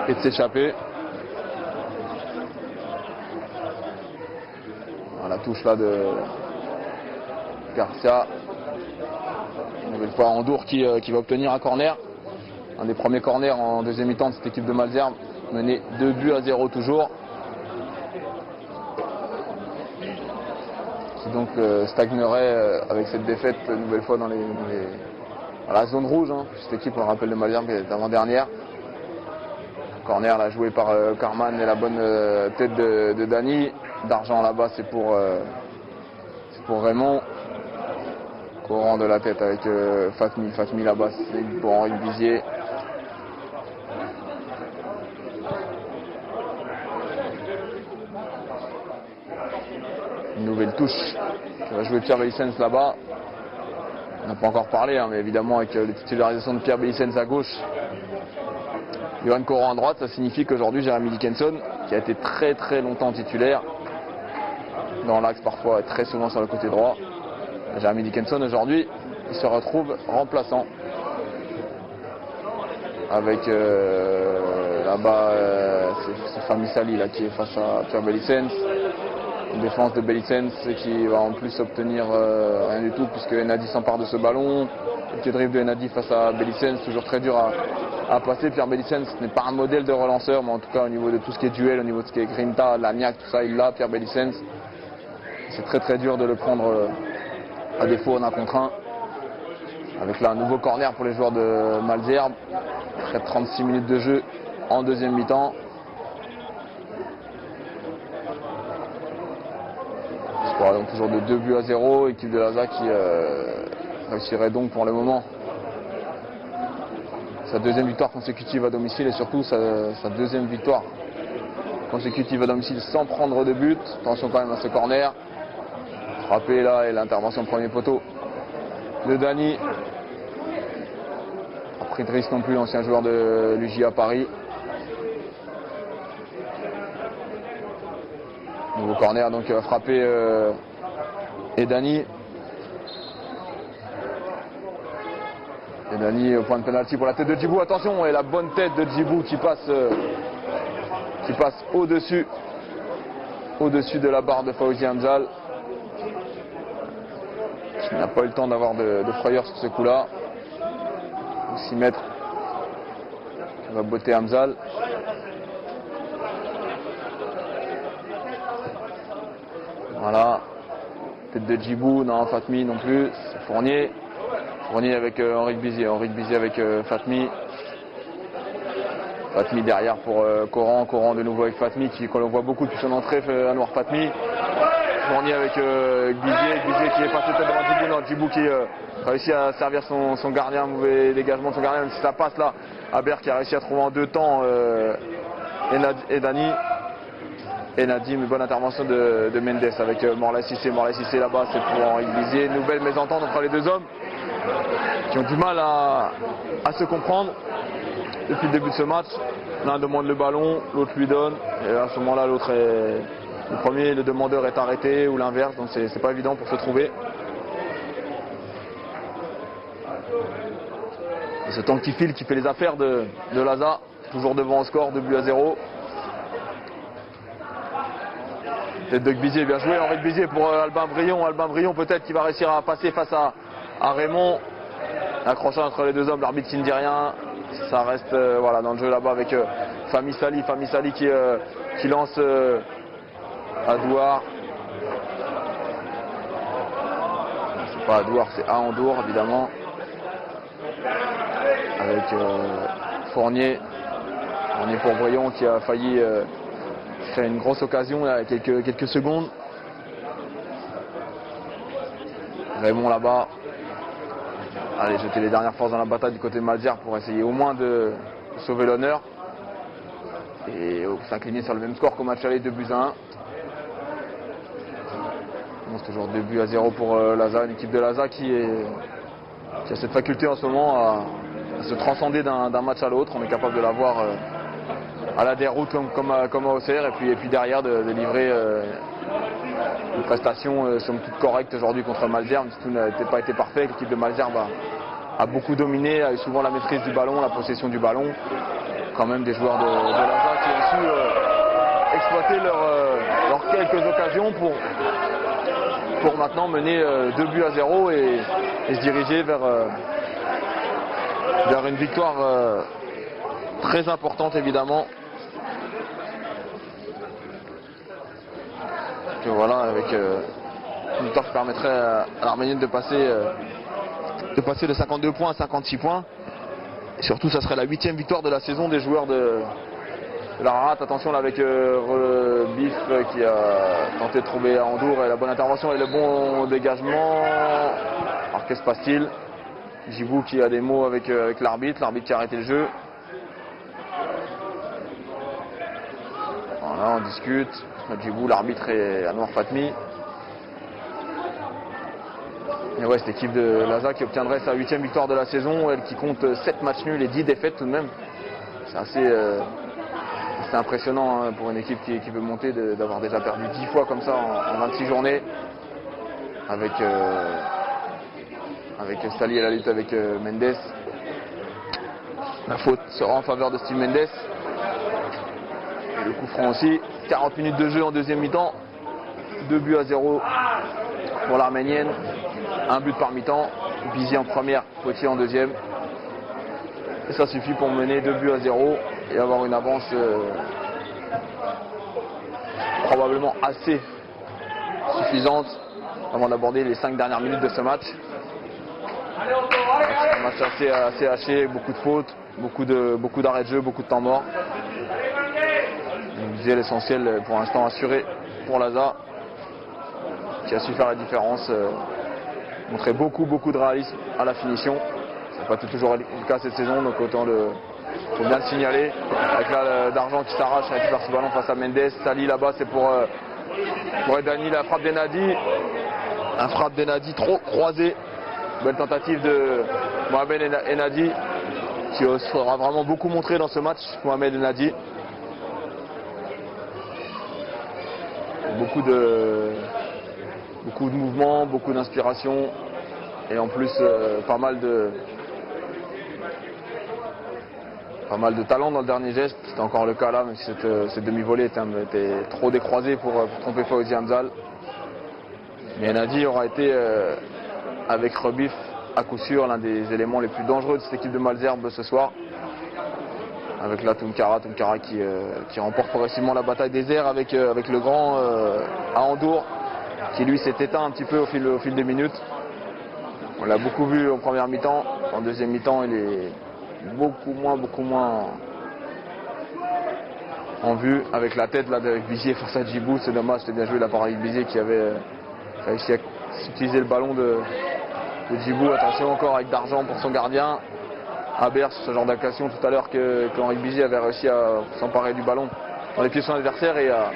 et de s'échapper. La touche là de Garcia. Une nouvelle fois Ahandour qui va obtenir un corner. Un des premiers corners en deuxième mi-temps de cette équipe de Malzerbe, menée 2-0 toujours. Qui donc stagnerait avec cette défaite une nouvelle fois dans la zone rouge. Cette équipe, on le rappelle, de Malzerbe qui est avant-dernière. Corner là joué par Carman et la bonne tête de Dany. D'Argent là-bas c'est pour Raymond. Courant de la tête avec Fatmi là-bas c'est pour Henri Gbizier. Une nouvelle touche qui va jouer Pierre Bellissens là-bas. On n'a pas encore parlé mais évidemment avec la titularisation de Pierre Bellissens à gauche, Johan Coran à droite, ça signifie qu'aujourd'hui Jérémy Dickinson, qui a été très très longtemps titulaire dans l'axe parfois très souvent sur le côté droit, Jérémy Dickinson aujourd'hui il se retrouve remplaçant. Avec là-bas, c'est Fahmi Salih là, qui est face à Pierre Bellicens. Une défense de Bellicens qui va en plus obtenir rien du tout puisque Enadi s'empare de ce ballon. Le petit dribble de Enadi face à Bellicens, toujours très dur à passer. Pierre Bellicens n'est pas un modèle de relanceur, mais en tout cas au niveau de tout ce qui est duel, au niveau de ce qui est grinta, l'agnac, tout ça, il l'a, Pierre Bellicens. C'est très très dur de le prendre à défaut en 1 contre 1. Avec là un nouveau corner pour les joueurs de Malesherbes. Après 36 minutes de jeu en deuxième mi-temps. Score donc toujours de 2-0, équipe de Laza qui réussirait donc pour le moment sa deuxième victoire consécutive à domicile et surtout sa deuxième victoire consécutive à domicile sans prendre de but. Attention quand même à ce corner. Frappé là et l'intervention de premier poteau de Dany. Pas pris de risque non plus l'ancien joueur de l'UJA Paris. Nouveau corner donc frappé et Dany. Et Dany au point de pénalty pour la tête de Djibou. Attention, et la bonne tête de Djibou qui passe au-dessus de la barre de Fawzi Hamzal. Qui n'a pas eu le temps d'avoir de frayeur sur ce coup-là. 6 mètres. On va botter Hamzal. Voilà. Tête de Djibou, non, Fatmi non plus. C'est Fournier. Fournier avec Henrique Bizier. Henrique Bizier avec Fatmi. Fatmi derrière pour Coran. Coran de nouveau avec Fatmi qui, qu'on le voit beaucoup depuis son entrée, Anouar Fatmi. Fournier avec Bizier. Bizier qui est passé tête devant Djibou. Non, Djibou qui réussit à servir son gardien. Mauvais dégagement de son gardien. Même si ça passe là. Aber qui a réussi à trouver en 2 temps et Dany. Et Nadim, une bonne intervention de Mendes avec Morlaye Cissé. Morlaye Cissé là-bas, c'est pour Henrique Bizier. Nouvelle mésentente entre les deux hommes qui ont du mal à se comprendre depuis le début de ce match. L'un demande le ballon, l'autre lui donne. Et à ce moment-là, l'autre est. Le premier, le demandeur est arrêté ou l'inverse, donc c'est pas évident pour se trouver. Et ce temps qui file, qui fait les affaires de Laza, toujours devant au score, 2-0. Tête de Bizier, bien joué. Henrique Bizier pour Albin Brion. Albin Brion peut-être qui va réussir à passer face à Raymond. Accrochant entre les deux hommes, l'arbitre qui ne dit rien. Ça reste voilà, dans le jeu là-bas avec Fahmi Salih. Fahmi Salih qui lance Adouar. C'est pas Adouar, c'est Ahandour évidemment. Avec Fournier. Fournier pour Brion qui a failli créer une grosse occasion là, il y a quelques secondes. Raymond là-bas. Allez, jeter les dernières forces dans la bataille du côté de Malesherbes pour essayer au moins de sauver l'honneur. Et s'incliner sur le même score qu'au match aller, 2-1. Bon, c'est toujours 2-0 pour Laza, une équipe de Laza qui a cette faculté en ce moment à se transcender d'un match à l'autre. On est capable de l'avoir à la déroute comme à Auxerre et puis derrière de livrer une prestation somme toute correcte aujourd'hui contre Malesherbes. Tout n'a pas été parfait. L'équipe de Malesherbes a beaucoup dominé, a eu souvent la maîtrise du ballon, la possession du ballon. Quand même des joueurs de Laza qui ont su exploiter leurs quelques occasions pour maintenant mener 2-0 et se diriger vers une victoire très importante évidemment. Que voilà, avec une victoire qui permettrait à l'Arménienne de passer de 52 points à 56 points. Et surtout, ça serait la 8e victoire de la saison des joueurs de la rate. Attention là avec Bif qui a tenté de trouver Ahandour et la bonne intervention et le bon dégagement. Alors qu'est-ce qui se passe-t-il? Djibou qui a des mots avec l'arbitre qui a arrêté le jeu. Voilà, on discute. Djibou, l'arbitre et Anouar Fatmi. Et ouais, cette équipe de Laza qui obtiendrait sa 8e victoire de la saison, elle qui compte 7 matchs nuls et 10 défaites tout de même. C'est assez impressionnant hein, pour une équipe qui veut monter d'avoir déjà perdu 10 fois comme ça en 26 journées. Avec avec Sali à la lutte avec Mendes. La faute sera en faveur de Steve Mendes. Et le coup franc aussi. 40 minutes de jeu en deuxième mi-temps. 2-0 pour l'Arménienne. Un but par mi-temps. Bizi en première, Poitiers en deuxième. Et ça suffit pour mener 2-0 et avoir une avance probablement assez suffisante avant d'aborder les 5 dernières minutes de ce match. Un match assez haché, beaucoup de fautes, beaucoup d'arrêts de jeu, beaucoup de temps mort. Je disais l'essentiel pour l'instant assuré pour l'ASA, qui a su faire la différence, montrer beaucoup de réalisme à la finition. Ce n'est pas toujours le cas cette saison, donc autant faut bien le signaler. Avec là d'Argent qui s'arrache, récupère ce ballon face à Mendes. Sali là-bas, c'est pour Edani, la frappe d'Enadi. Un frappe d'Enadi trop croisé. Belle tentative de Mohamed Enadi, qui sera vraiment beaucoup montré dans ce match, Mohamed Enadi. Beaucoup de mouvements, beaucoup d'inspiration et en plus pas mal de talent dans le dernier geste. C'était encore le cas là, même si cette demi-volée était trop décroisée pour tromper Fawzi Hamzal. Mais Enadi aura été avec Rebif à coup sûr l'un des éléments les plus dangereux de cette équipe de Malzerbe ce soir. Avec là Tunkara qui remporte progressivement la bataille des airs avec le grand Ahandour, qui lui s'est éteint un petit peu au fil des minutes. On l'a beaucoup vu en première mi-temps. En deuxième mi-temps, il est beaucoup moins en vue, avec la tête là avec Bizier face à Djibou. C'est dommage, c'était bien joué la part avec Bizier qui avait réussi à utiliser le ballon de Djibou. Attention encore avec d'Argent pour son gardien. Aber sur ce genre d'action tout à l'heure qu'Henri Bizier avait réussi à s'emparer du ballon dans les pieds de son adversaire et à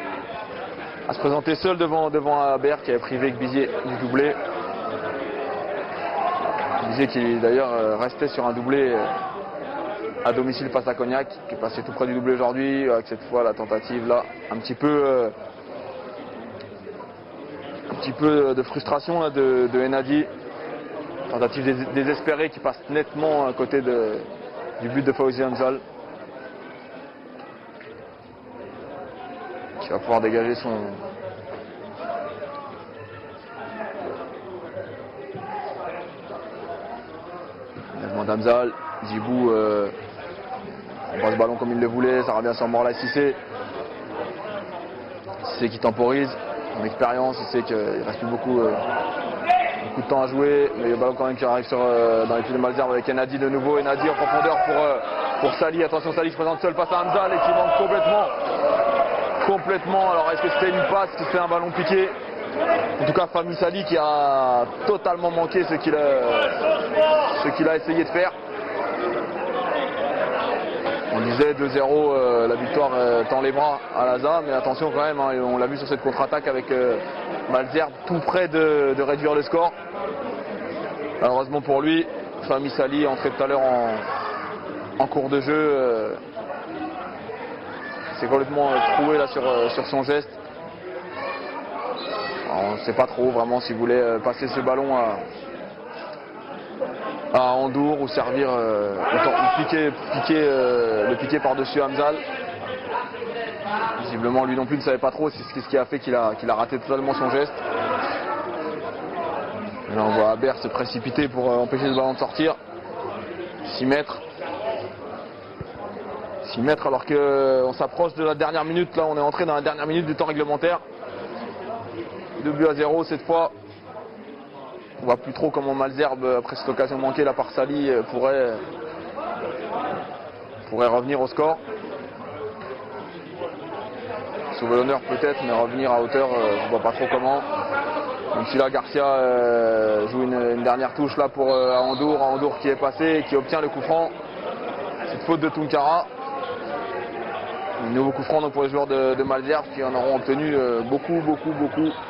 se présenter seul devant Aber qui avait privé Bizier du doublé. Bizier qui d'ailleurs restait sur un doublé à domicile face à Cognac, qui est passé tout près du doublé aujourd'hui, avec cette fois la tentative là, un petit peu de frustration là, de Enadi. Tentative désespérée qui passe nettement à côté du but de Fawzi Hamzal, qui va pouvoir dégager son engagement d'Hamzal. Djibou passe le ballon comme il le voulait, ça revient sur Morlaye Cissé. Cissé qui temporise, en expérience, il sait qu'il reste plus beaucoup de temps à jouer, mais le ballon quand même qui arrive dans les pieds de Malzerbe avec Enadi de nouveau. Enadi en profondeur pour Sali. Attention, Sali se présente seul face à Hamzal et qui manque complètement. Alors est-ce que c'était une passe qui fait un ballon piqué? En tout cas, Fahmi Sali qui a totalement manqué ce qu'il a essayé de faire. On disait 2-0, la victoire tend les bras à l'ASA, mais attention quand même, hein, on l'a vu sur cette contre-attaque avec Malzerbe tout près de réduire le score. Malheureusement pour lui, Fahmi Sali est entré tout à l'heure en cours de jeu. C'est complètement troué là sur son geste. Alors, on ne sait pas trop vraiment s'il voulait passer ce ballon à Ahandour ou servir ou piquer par-dessus Hamzal. Visiblement lui non plus ne savait pas trop, c'est ce qui a fait qu'il a raté totalement son geste. Et là on voit Aber se précipiter pour empêcher ce ballon de sortir. 6 mètres alors qu'on s'approche de la dernière minute. Là on est entré dans la dernière minute du temps réglementaire. 2-0 cette fois. On voit plus trop comment Malzerbe, après cette occasion manquée là par Sali, pourrait revenir au score. Sauver l'honneur peut-être, mais revenir à hauteur, je ne vois pas trop comment. Même si là Garcia joue une dernière touche là pour Ahandour qui est passé et qui obtient le coup franc. Cette faute de Tunkara. Un nouveau coup franc donc pour les joueurs de Malzerbe qui en auront obtenu beaucoup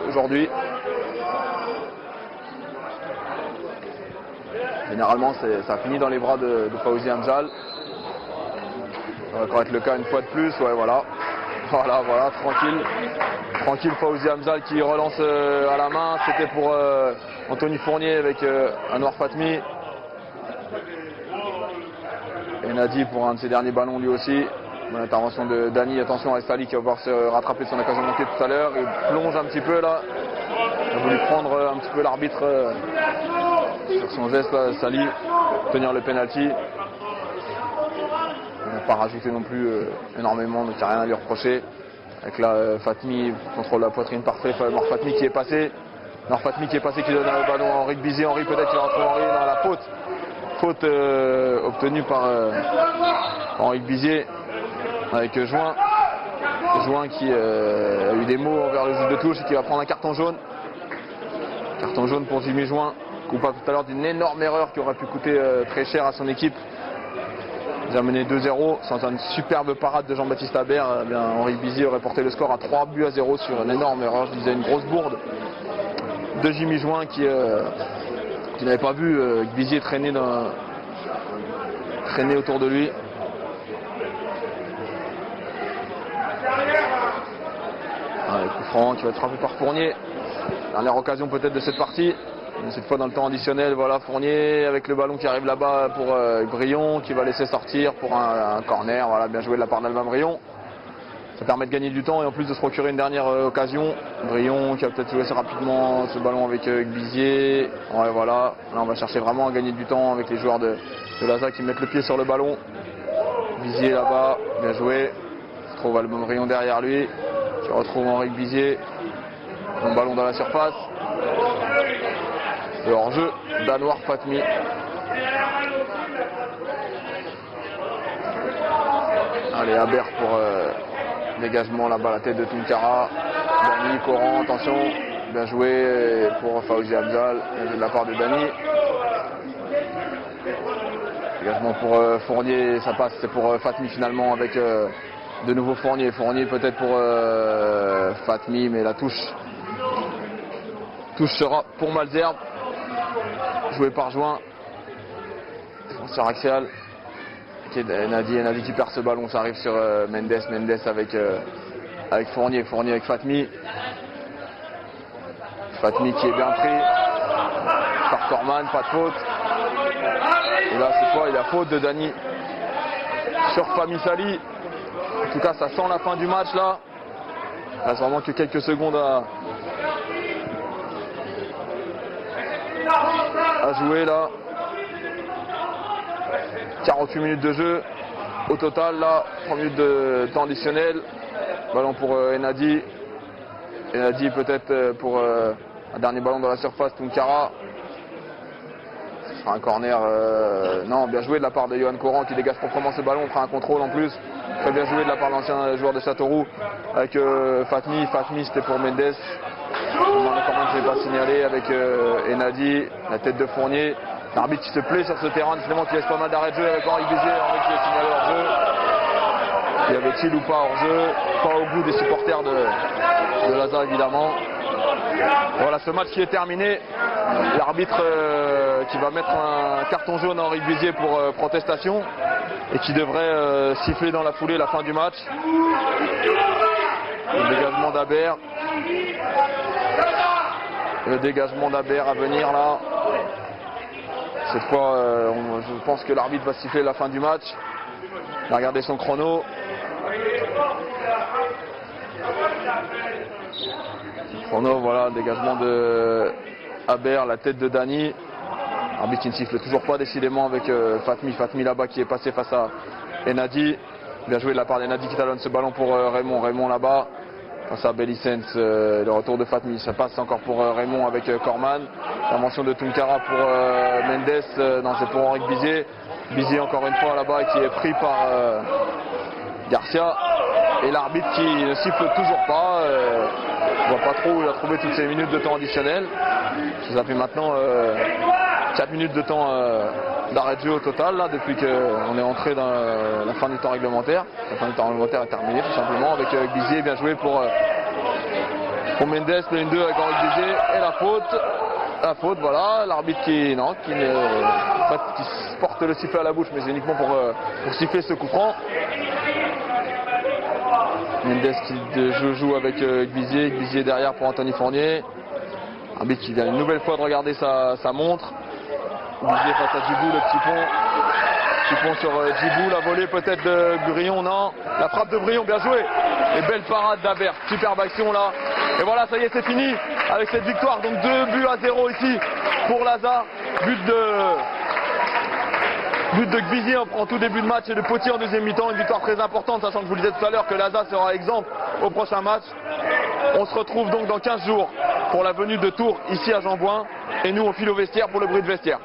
aujourd'hui. Généralement ça finit dans les bras de Fawzi Hamzal. Ça va encore être le cas une fois de plus, ouais voilà. Voilà, voilà, tranquille. Tranquille, Fawzi Hamzal qui relance à la main. C'était pour Anthony Fournier avec Anwar Fatmi. Et Nadi pour un de ses derniers ballons lui aussi. Bonne intervention de Dani. Attention à Sali qui va pouvoir se rattraper de son occasion manquée tout à l'heure. Il plonge un petit peu là. Il a voulu prendre un petit peu l'arbitre sur son geste là, Sali, tenir le penalty. Il n'a pas rajouté non plus énormément, donc il n'y a rien à lui reprocher. Avec là Fatmi contrôle la poitrine parfait. Anwar Fatmi qui est passé. Anwar Fatmi qui est passé, qui donne le ballon à Henri Bizier. Henri peut-être qu'il va retrouver Henri dans la faute. Faute obtenue par Henri Bizier avec Join. Join qui a eu des mots envers le juge de touche et qui va prendre un carton jaune. Carton jaune pour Jimmy Join, coupable tout à l'heure d'une énorme erreur qui aurait pu coûter très cher à son équipe. Ils ont mené 2-0 sans une superbe parade de Jean-Baptiste Habert. Henri Bizier aurait porté le score à 3-0 sur une énorme erreur, je disais une grosse bourde de Jimmy Join qui n'avait pas vu Bizier traîner autour de lui. Allez, coup franc qui va être frappé par Fournier. Dernière occasion peut-être de cette partie. Mais cette fois dans le temps additionnel, voilà Fournier avec le ballon qui arrive là-bas pour Brion qui va laisser sortir pour un corner. Voilà, bien joué de la part d'Albin Brion. Ça permet de gagner du temps et en plus de se procurer une dernière occasion. Brion qui va peut-être jouer assez rapidement ce ballon avec Bizier. Ouais, voilà. Là on va chercher vraiment à gagner du temps avec les joueurs de l'ASA qui mettent le pied sur le ballon. Bizier là-bas, bien joué. Se trouve Alban Brion derrière lui. Qui retrouve Henri Bizier. Un ballon dans la surface. Le hors-jeu d'Anwar Fatmi. Allez, Habert pour dégagement là-bas, la tête de Tunkara. Dani, Coran, attention. Bien joué pour Fawzi Hamzal, de la part de Dani. Dégagement pour Fournier, ça passe, c'est pour Fatmi finalement avec de nouveau Fournier. Fournier peut-être pour Fatmi, mais la touche sera pour Malzerbe. Joué par Join. Défenseur axial. Nadi qui perd ce ballon, ça arrive sur Mendes avec Fournier avec Fatmi. Fatmi qui est bien pris par Corman, pas de faute. Et là cette fois il y a faute de Dani sur Fahmi Sali. En tout cas ça sent la fin du match là. Il reste vraiment que quelques secondes à jouer là. 48 minutes de jeu au total là, 3 minutes de temps additionnel. Ballon pour Enadi. Enadi peut-être pour un dernier ballon dans la surface, Tunkara. Ce sera un corner. Non, bien joué de la part de Johan Coran qui dégage proprement ce ballon. On fera un contrôle en plus. Très bien joué de la part de l'ancien joueur de Châteauroux avec Fatmi. Fatmi c'était pour Mendes. Je ne vais pas signaler avec Enadi, la tête de Fournier. L'arbitre qui se plaît sur ce terrain, finalement qui laisse pas mal d'arrêts de jeu avec Henri Bizier. Henri qui est signalé hors jeu. Y avait-il ou pas hors jeu? Pas au goût des supporters de l'ASA évidemment. Voilà ce match qui est terminé. L'arbitre qui va mettre un carton jaune à Henri Bizier pour protestation et qui devrait siffler dans la foulée la fin du match. Le dégagement d'Habert. Le dégagement d'Habert à venir là. Cette fois, je pense que l'arbitre va siffler la fin du match. Il a regardé son chrono. Chrono, voilà, dégagement de Habert, la tête de Dani. Arbitre qui ne siffle toujours pas décidément avec Fatmi. Fatmi là-bas qui est passé face à Enadi. Bien joué de la part d'Enadi qui talonne ce ballon pour Raymond. Raymond là-bas. Face à Bellicens, le retour de Fatmi, ça passe encore pour Raymond avec Corman. L'invention de Tunkara pour Mendes, non c'est pour Henri Bizier. Bizier encore une fois là-bas qui est pris par Garcia. Et l'arbitre qui ne siffle toujours pas. Je vois pas trop où il a trouvé toutes ces minutes de temps additionnel. Ça fait maintenant 4 minutes de temps d'arrêt de jeu au total là, depuis qu'on est entré dans la fin du temps réglementaire. La fin du temps réglementaire est terminée tout simplement avec Bizier, bien joué pour Mendes, le 1-2 avec Henri Bizier et la faute voilà, l'arbitre qui porte le sifflet à la bouche mais c'est uniquement pour siffler ce coup franc. Mendes qui joue avec Gbizier. Gbizier derrière pour Anthony Fournier. Arbitre qui vient une nouvelle fois de regarder sa montre. Gbizier face à Djibou, le petit pont. Petit pont sur Djibou, la volée peut-être de Brion, non. La frappe de Brion, bien joué. Et belle parade d'Abert, superbe action là. Et voilà, ça y est, c'est fini avec cette victoire. Donc 2-0 ici pour l'ASA. But de Gbizier en tout début de match et de Potier en deuxième mi-temps. Une victoire très importante, sachant que je vous le disais tout à l'heure que l'ASA sera exempt au prochain match. On se retrouve donc dans 15 jours pour la venue de Tours ici à Jean-Bouin. Et nous, on file au vestiaire pour le bruit de vestiaire.